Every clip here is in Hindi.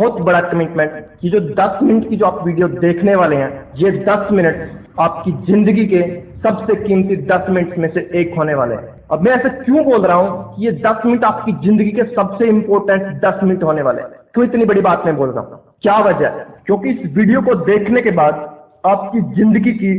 बहुत बड़ा कमिटमेंट कि जो 10 मिनट की जो आप वीडियो देखने वाले हैं, ये 10 मिनट आपकी जिंदगी के सबसे कीमती 10 मिनट में से एक होने वाले हैं। अब मैं ऐसे क्यों बोल रहा हूं कि ये 10 मिनट आपकी जिंदगी के सबसे इंपॉर्टेंट 10 मिनट होने वाले हैं? क्यों इतनी बड़ी बात मैं बोल रहा हूं? क्या वजह है? क्योंकि इस वीडियो को देखने के बाद आपकी जिंदगी की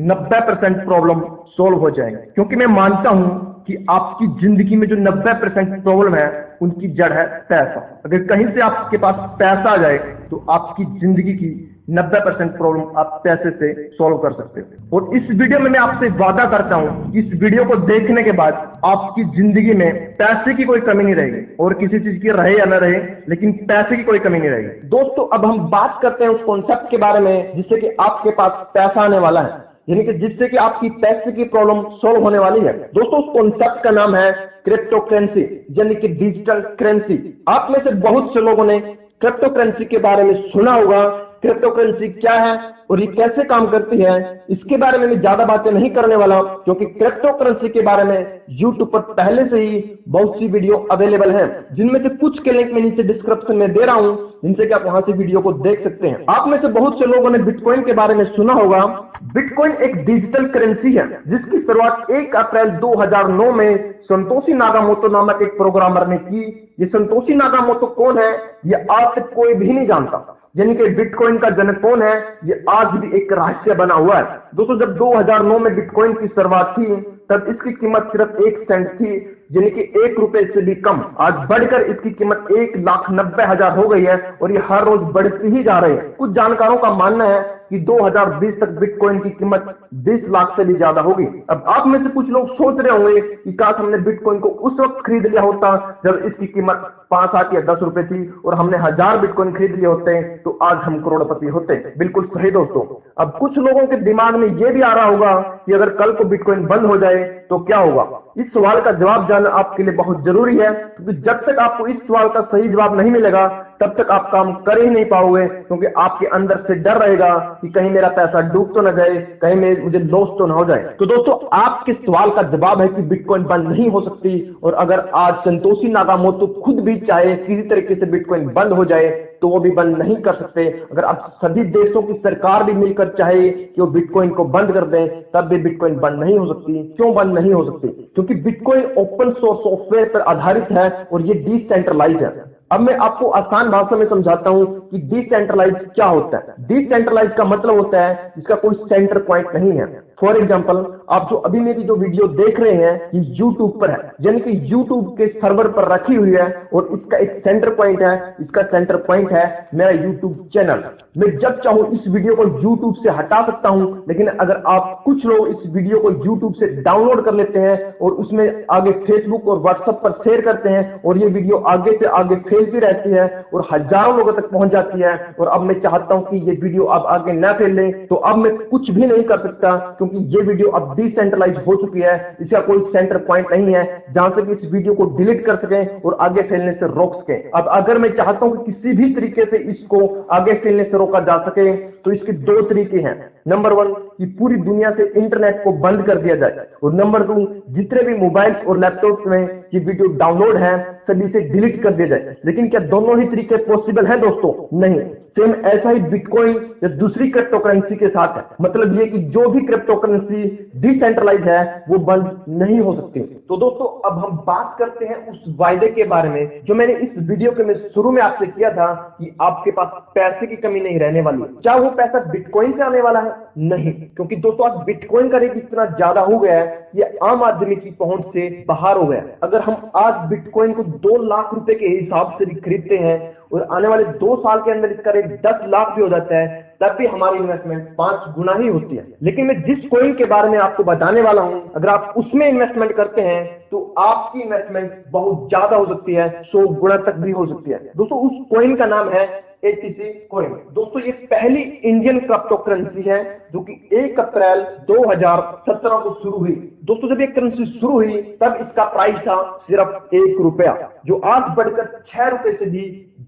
90% प्रॉब्लम सोल्व हो जाएंगे। क्योंकि मैं मानता हूं कि आपकी जिंदगी में जो 90% प्रॉब्लम है उनकी जड़ है पैसा। अगर कहीं से आपके पास पैसा आ जाए तो आपकी जिंदगी की 90% प्रॉब्लम आप पैसे से सॉल्व कर सकते हो। और इस वीडियो में मैं आपसे वादा करता हूं कि इस वीडियो को देखने के बाद आपकी जिंदगी में पैसे की कोई कमी नहीं रहेगी, और किसी चीज की रहे या ना रहे, लेकिन पैसे की कोई कमी नहीं रहेगी। दोस्तों, अब हम बात करते हैं उस कॉन्सेप्ट के बारे में जिससे कि आपके पास पैसा आने वाला है, यानी कि जिससे कि आपकी पैसे की प्रॉब्लम सॉल्व होने वाली है। दोस्तों, उस कॉन्सेप्ट का नाम है क्रिप्टो करेंसी, यानी कि डिजिटल करेंसी। आप में से बहुत से लोगों ने क्रिप्टो करेंसी के बारे में सुना होगा। क्रिप्टो करेंसी क्या है और ये कैसे काम करती है, इसके बारे में मैं ज्यादा बातें नहीं करने वाला, क्योंकि क्रिप्टो करेंसी के बारे में यूट्यूब पर पहले से ही बहुत सी वीडियो अवेलेबल हैं, जिनमें से कुछ के लिंक मैं नीचे डिस्क्रिप्शन में दे रहा हूं, जिनसे कि आप वहां से वीडियो को देख सकते हैं। आप में से बहुत से लोगों ने बिटकॉइन के बारे में सुना होगा। बिटकॉइन एक डिजिटल करेंसी है जिसकी शुरुआत 1 अप्रैल 2009 में संतोषी नाकामोटो नामक एक प्रोग्रामर ने की। ये संतोषी नाकामोटो कौन है, ये आज तक कोई भी नहीं जानता। यानी कि बिटकॉइन का जनक कौन है, ये आज भी एक रहस्य बना हुआ है। दोस्तों, जब 2009 में बिटकॉइन की शुरुआत थी तब इसकी कीमत सिर्फ 1 सेंट थी, यानी कि 1 रुपए से भी कम। आज बढ़कर इसकी कीमत 1,90,000 हो गई है और ये हर रोज बढ़ती ही जा रही है। कुछ जानकारों का मानना है कि 2020 तक बिटकॉइन की कीमत 20 लाख से भी ज्यादा होगी। अब आप में से कुछ लोग सोच रहे होंगे कि काश हमने बिटकॉइन को उस वक्त खरीद लिया होता जब इसकी कीमत 5, 7 या 10 रुपए थी, और हमने 1000 बिटकॉइन खरीद लिए होते तो आज हम करोड़पति होते। बिल्कुल सही दोस्तों। अब कुछ लोगों के दिमाग में यह भी आ रहा होगा कि अगर कल को बिटकॉइन बंद हो जाए तो क्या होगा। इस सवाल का जवाब जानना आपके लिए बहुत जरूरी है, क्योंकि जब तक आपको इस सवाल का सही जवाब नहीं मिलेगा तब तक आप काम कर ही नहीं पाओगे, क्योंकि आपके अंदर से डर रहेगा कि कहीं मेरा पैसा डूब तो ना जाए, कहीं मुझे लॉस तो ना हो जाए। तो दोस्तों, आपके सवाल का जवाब है कि बिटकॉइन बंद नहीं हो सकती, और अगर आज संतोषी नाकामोटो खुद भी चाहे किसी तरीके से बिटकॉइन बंद हो जाए तो वो भी बंद नहीं कर सकते। अगर आप सभी देशों की सरकार भी मिलकर चाहे कि वो बिटकॉइन को बंद कर दें तब भी बिटकॉइन बंद नहीं हो सकती। क्यों बंद नहीं हो सकती? क्योंकि बिटकॉइन ओपन सोर्स सॉफ्टवेयर पर आधारित है और ये डिसेंट्रलाइज है। अब मैं आपको आसान भाषा में समझाता हूं कि डिसेंट्रलाइज क्या होता है। डिसेंट्रलाइज का मतलब होता है इसका कोई सेंटर पॉइंट नहीं है। फॉर एग्जांपल, आप जो अभी मेरी जो वीडियो देख रहे हैं ये यूट्यूब पर है, यानी कि यूट्यूब के सर्वर पर रखी हुई है और इसका एक सेंटर पॉइंट है। इसका सेंटर पॉइंट है मेरा यूट्यूब चैनल। मैं जब चाहूं इस वीडियो को यूट्यूब से हटा सकता हूं, लेकिन अगर आप कुछ लोग इस वीडियो को यूट्यूब से डाउनलोड कर लेते हैं और उसमें आगे फेसबुक और व्हाट्सएप पर शेयर करते हैं और ये वीडियो आगे से आगे फैलती रहती है और हजारों लोगों तक पहुंच जाती है, और अब मैं चाहता हूं कि ये वीडियो अब आगे न फैले, तो अब मैं कुछ भी नहीं कर सकता, क्योंकि ये वीडियो अब डिसेंट्रलाइज हो चुकी है। इसका कोई सेंटर पॉइंट नहीं है जहां से कि इस वीडियो को डिलीट कर सकें और आगे फैलने से रोक सकें। अब अगर मैं चाहता हूं कि किसी भी तरीके से इसको आगे फैलने से रोका जा सके तो इसके 2 तरीके हैं। नंबर 1 कि पूरी दुनिया से इंटरनेट को बंद कर दिया जाए, और नंबर 2 जितने भी मोबाइल और लैपटॉप में ये वीडियो डाउनलोड है सभी से डिलीट कर दिया जाए। लेकिन क्या दोनों ही तरीके पॉसिबल है दोस्तों? नहीं। सेम ऐसा ही बिटकॉइन या दूसरी क्रिप्टो करेंसी के साथ है। मतलब ये कि जो भी क्रिप्टो करेंसी डिसेंट्रलाइज है वो बंद नहीं हो सकती। तो दोस्तों, अब हम बात करते हैं उस वायदे के बारे में जो मैंने इस वीडियो के में शुरू में आपसे किया था कि आपके पास पैसे की कमी नहीं रहने वाली। क्या वो पैसा बिटकॉइन से आने वाला है? नहीं, क्योंकि दोस्तों आज बिटकॉइन का रेट इतना ज्यादा हो गया है, ये आम आदमी की पहुंच से बाहर हो गया। अगर हम आज बिटकॉइन को 2 लाख रुपए के हिसाब से भी खरीदते हैं और आने वाले 2 साल के अंदर इसका रेट 10 लाख भी हो जाता है, तब भी हमारी इन्वेस्टमेंट 5 गुना ही होती है। लेकिन मैं जिस कॉइन के बारे में आपको बताने वाला हूं, अगर आप उसमें इन्वेस्टमेंट करते हैं तो आपकी इन्वेस्टमेंट बहुत ज्यादा हो सकती है, 100 गुना तक भी हो सकती है। दोस्तों, उस कॉइन का नाम है ATC कॉइन। दोस्तों, ये पहली इंडियन क्रिप्टो करेंसी है जो कि 1 अप्रैल 2017 को शुरू हुई। दोस्तों, जब ये करेंसी शुरू हुई तब इसका प्राइस था सिर्फ 1 रुपया, जो आज बढ़कर 6 रुपए से भी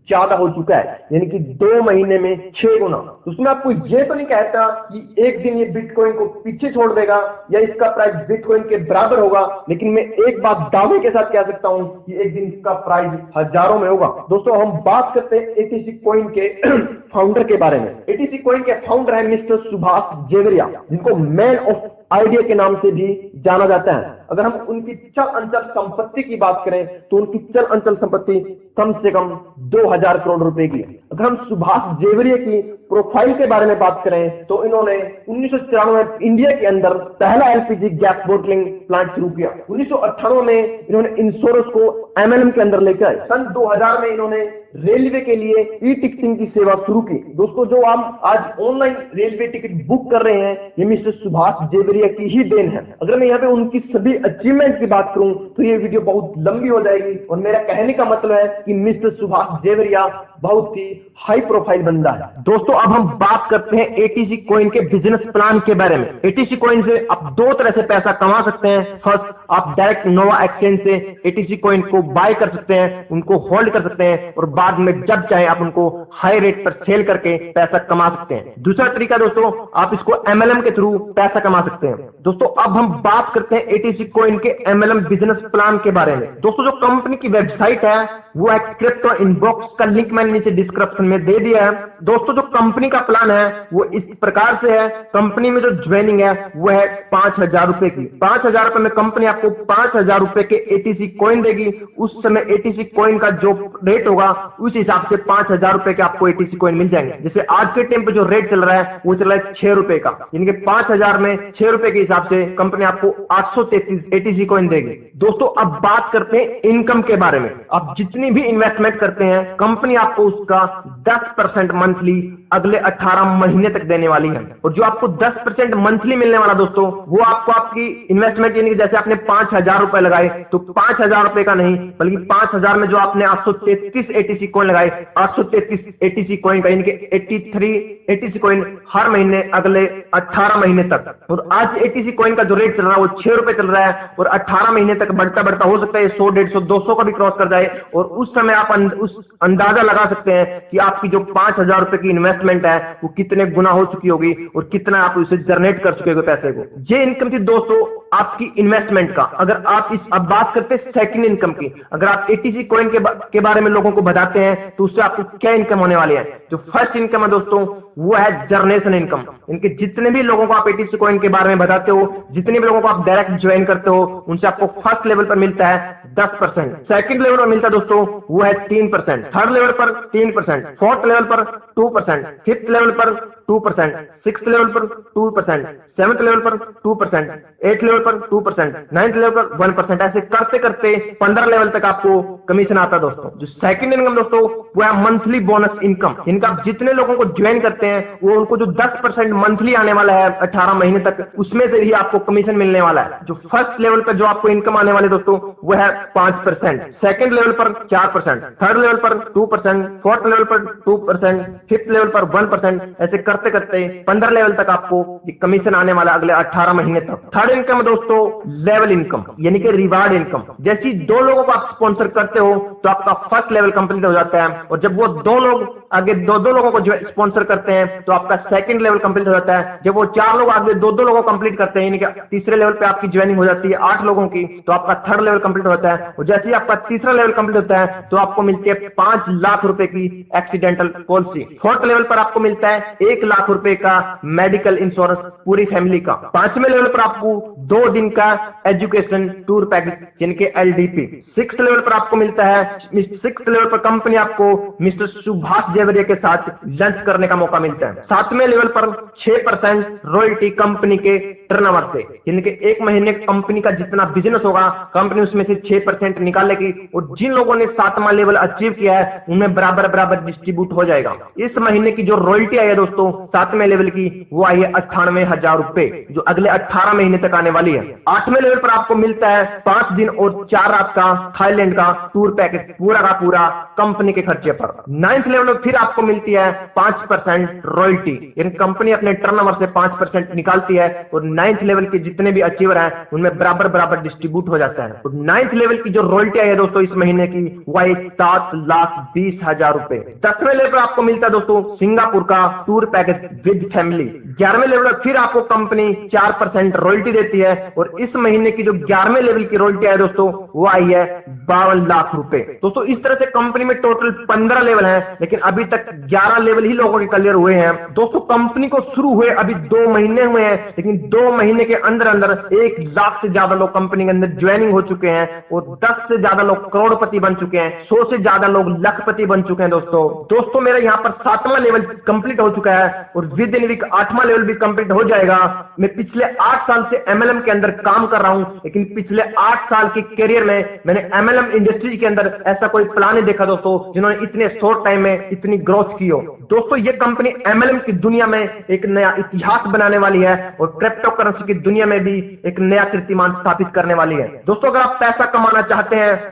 ज्यादा हो चुका है, यानी कि 2 महीने में 6 गुना। उसमें आपको ये तो नहीं कहता कि एक दिन ये बिटकॉइन को पीछे छोड़ देगा या इसका प्राइस बिटकॉइन के बराबर होगा, लेकिन मैं एक बात दावे के साथ कह सकता हूं कि एक दिन इसका प्राइस हजारों में होगा। दोस्तों हम बात करते हैं एटीसी कॉइन के फाउंडर के बारे में। एटीसी कॉइन के फाउंडर है मिस्टर सुभाष जेवरिया, जिनको मैन ऑफ आइडिया के नाम से भी जाना जाता है। अगर हम उनकी चल अंचल संपत्ति की बात करें तो उनकी चल अंचल संपत्ति कम से कम 2000 करोड़ रुपए की है। अगर हम सुभाष जेवरिया की प्रोफाइल के बारे में बात करें तो इन्होंने 1994 में इंडिया के अंदर पहला एलपीजी गैस बोटलिंग प्लांट शुरू किया। 1998 में इन्होंने इंश्योरेंस को एमएलएम के अंदर लेकर आए। सन 2000 में इन्होंने रेलवे के लिए ई टिकटिंग की सेवा शुरू की। दोस्तों जो आप आज ऑनलाइन रेलवे टिकट बुक कर रहे हैं ये मिस्टर सुभाष जेवरिया की ही देन है। अगर मैं यहाँ पे उनकी सभी अचीवमेंट की बात करूं तो ये वीडियो बहुत लंबी हो जाएगी और मेरा कहने का मतलब है कि मिस्टर सुभाष जेवरिया बहुत ही हाई प्रोफाइल बंदा है। दोस्तों अब हम बात करते हैं एटीसी कॉइन के बिजनेस प्लान के बारे में। एटीसी कॉइन से आप 2 तरह से पैसा कमा सकते हैं। फर्स्ट, आप डायरेक्ट नोवा एक्सचेंज से एटीसी कॉइन को बाय कर सकते हैं, उनको होल्ड कर सकते हैं और बाद में जब चाहे आप उनको हाई रेट पर सेल करके पैसा कमा सकते हैं। दूसरा तरीका दोस्तों, आप इसको एमएलएम के थ्रू पैसा कमा सकते हैं। दोस्तों अब हम बात करते हैं एटीसी कॉइन के एमएलएम बिजनेस प्लान के बारे में। दोस्तों जो कंपनी की वेबसाइट है वो है क्रिप्टो इनबॉक्स, का लिंक मैंने नीचे डिस्क्रिप्शन में दे दिया है। दोस्तों जो कंपनी का प्लान है वो इस प्रकार से है। कंपनी में जो ज्वाइनिंग है वो है 5000 रुपए की। 5000 रुपए में कंपनी आपको 5000 रुपए के एटीसी कॉइन देगी। उस समय एटीसी कॉइन का जो रेट होगा उस हिसाब से 5000 रुपए के आपको एटीसी कॉइन मिल जाएंगे। जैसे आज के टाइम पे जो रेट चल रहा है वो चल रहा है 6 रुपए का, यानी कि 5000 में 6 रुपए के हिसाब से कंपनी आपको 833 एटीसी कॉइन देगी। दोस्तों अब बात करते हैं इनकम के बारे में। आप जितनी भी इन्वेस्टमेंट करते हैं कंपनी आपको उसका 10% मंथली अगले 18 महीने तक देने वाली है। और जो आपको 10% मंथली मिलने वाला दोस्तों वो आपको आपकी इन्वेस्टमेंट, यानी कि जैसे आपने 5000 रुपए लगाए तो 5000 रुपए का नहीं बल्कि 5000 में जो आपने 833 एटीसी कॉइन लगाए, 833 एटीसी कॉइन का, यानी कि 83 एटीसी कॉइन हर महीने अगले 18 महीने तक। और आज एटीसी कॉइन का जो रेट चल रहा है वो 6 रुपए चल रहा है और 18 महीने तक बढ़ता बढ़ता हो सकता है 100, 150, 200 का भी क्रॉस कर जाए। और उस समय आप उस अंदाजा लगा सकते हैं कि आपकी जो 5000 रुपए की इन्वेस्टमेंट है वो कितने गुना हो चुकी होगी और कितना आप उसे जनरेट कर चुके हो पैसे को। ये इनकम थी दोस्तों आपकी इन्वेस्टमेंट का। अगर आप अब बात करते हैं सेकंड इनकम की। अगर आप एटीसी कॉइन के बारे में लोगों को बताते हैं तो उससे आपको क्या इनकम होने वाली है। जो फर्स्ट इनकम है दोस्तों वो है जर्नेशन इनकम। इनके जितने भी लोगों को आप एटीसी कॉइन के बारे में बताते हो, जितने भी लोगों को आप डायरेक्ट ज्वाइन करते हो, उनसे आपको फर्स्ट लेवल पर मिलता है 10%, सेकंड लेवल पर मिलता है दोस्तों वो है 3%, थर्ड लेवल पर 3%, फोर्थ लेवल पर 2%, फिफ्थ लेवल पर 2%, सिक्स्थ लेवल पर 2%, सेवंथ लेवल पर 2%, एथ लेवल पर 2%, नाइन्थ लेवल पर 1%। ऐसे करते करते 15 लेवल तक आपको कमीशन आता है दोस्तों। जो सेकंड इनकम दोस्तों वो है मंथली बोनस इनकम। इनका आप जितने लोगों को ज्वाइन करते हैं वो उनको जो 10% मंथली आने वाला है 18 महीने तक, उसमें से ही आपको कमीशन मिलने वाला है। जो फर्स्ट लेवल पर जो आपको इनकम आने वाले दोस्तों वो है 5%, सेकंड लेवल पर 4%, थर्ड लेवल पर 2%, फोर्थ लेवल पर 2%, फिफ्थ लेवल पर 1%। ऐसे करते करते 15 लेवल तक आपको कमीशन आने वाला अगले 18 महीने तक। थर्ड इनकम दोस्तों लेवल इनकम, यानी कि रिवार्ड इनकम। जैसे 2 लोगों को आप स्पॉन्सर करते हो तो आपका फर्स्ट लेवल कंप्लीट हो जाता है और जब वो 2 लोग आगे 2 लोगों को जो स्पॉन्सर करते हैं तो आपका सेकंड लेवल कंप्लीट हो जाता है। जब वो 4 लोग आगे 2 लोगों को कंप्लीट करते हैं, यानी कि तीसरे लेवल पे आपकी ज्वाइनिंग हो जाती है 8 लोगों की, तो आपका थर्ड लेवल कंप्लीट होता है। और जैसे ही आपका तीसरा लेवल कंप्लीट होता है तो आपको मिलती है 5 लाख रुपए की एक्सीडेंटल पॉलिसी। फोर्थ लेवल पर आपको मिलता है 1 लाख रुपए का मेडिकल इंश्योरेंस पूरी फैमिली का। 5वें लेवल पर आपको 2 दिन का एजुकेशन टूर पैकेज, यानी कि एलडीपी। 6th लेवल पर आपको मिलता है, 6th लेवल पर कंपनी आपको मिस्टर सुभाष जेवरिया के साथ लंच करने का मौका मिलता है। 7वें लेवल पर 6% रॉयल्टी कंपनी के टर्नओवर से, यानी कि 1 महीने कंपनी का जितना बिजनेस होगा कंपनी उसमें से 6% निकालेगी और जिन लोगों ने 7वां लेवल अचीव किया है उनमें बराबर बराबर डिस्ट्रीब्यूट हो जाएगा। इस महीने की जो रॉयल्टी आई है दोस्तों 7वें लेवल की वो आई है 98,000 रुपए, जो अगले 18 महीने तक आने वाली है। 8वें लेवल पर आपको मिलता है 5 दिन और 4 रात का थाईलैंड का टूर पैकेज, पूरा का पूरा कंपनी के खर्चे पर। 9th लेवल में फिर फिर आपको मिलती है 5% रॉयल्टी। यानी कंपनी अपने टर्नओवर से 5% निकालती है और 9th लेवल के जितने भी अचीवर हैं उनमें बराबर बराबर डिस्ट्रीब्यूट हो जाता है। तो 9th लेवल की जो रॉयल्टी है दोस्तों इस महीने की वो है 7,20,000 रुपए। 10वें लेवल पर आपको मिलता है दोस्तों सिंगापुर का टूर पैकेज विद फैमिली। 11वें लेवल पर फिर आपको कंपनी 4% रॉयल्टी देती है और इस महीने की जो 11वें लेवल की रॉयल्टी है दोस्तों वो आई है 52 लाख रुपए। दोस्तों इस तरह से कंपनी में टोटल 15 लेवल हैं, लेकिन अभी तक 11 लेवल ही लोगों के क्लियर हुए हैं। दोस्तों कंपनी को शुरू हुए अभी 2 महीने हुए हैं, लेकिन 2 महीने के अंदर अंदर 1 लाख से ज्यादा लोग कंपनी के अंदर ज्वाइनिंग हो चुके हैं और 10 से ज्यादा लोग करोड़पति बन चुके हैं, 100 से ज्यादा लोग लखपति बन चुके हैं। दोस्तों मेरा यहाँ पर 7वां लेवल कंप्लीट हो चुका है और विद इन वीक 8वां लेवल भी कंप्लीट हो जाएगा। मैं पिछले 8 साल से एमएलएम के अंदर काम कर रहा हूं, लेकिन पिछले 8 साल के करियर में मैंने एमएलएम इंडस्ट्री के अंदर ऐसा कोई प्लान नहीं देखा दोस्तों जिन्होंने इतने शॉर्ट टाइम में इतनी ग्रोथ की हो। दोस्तों ये कंपनी एमएलएम की दुनिया में एक नया इतिहास बनाने वाली है और क्रिप्टो करेंसी की दुनिया में भी एक नया कीर्तिमान स्थापित करने वाली है। दोस्तों अगर आप पैसा कमाना चाहते हैं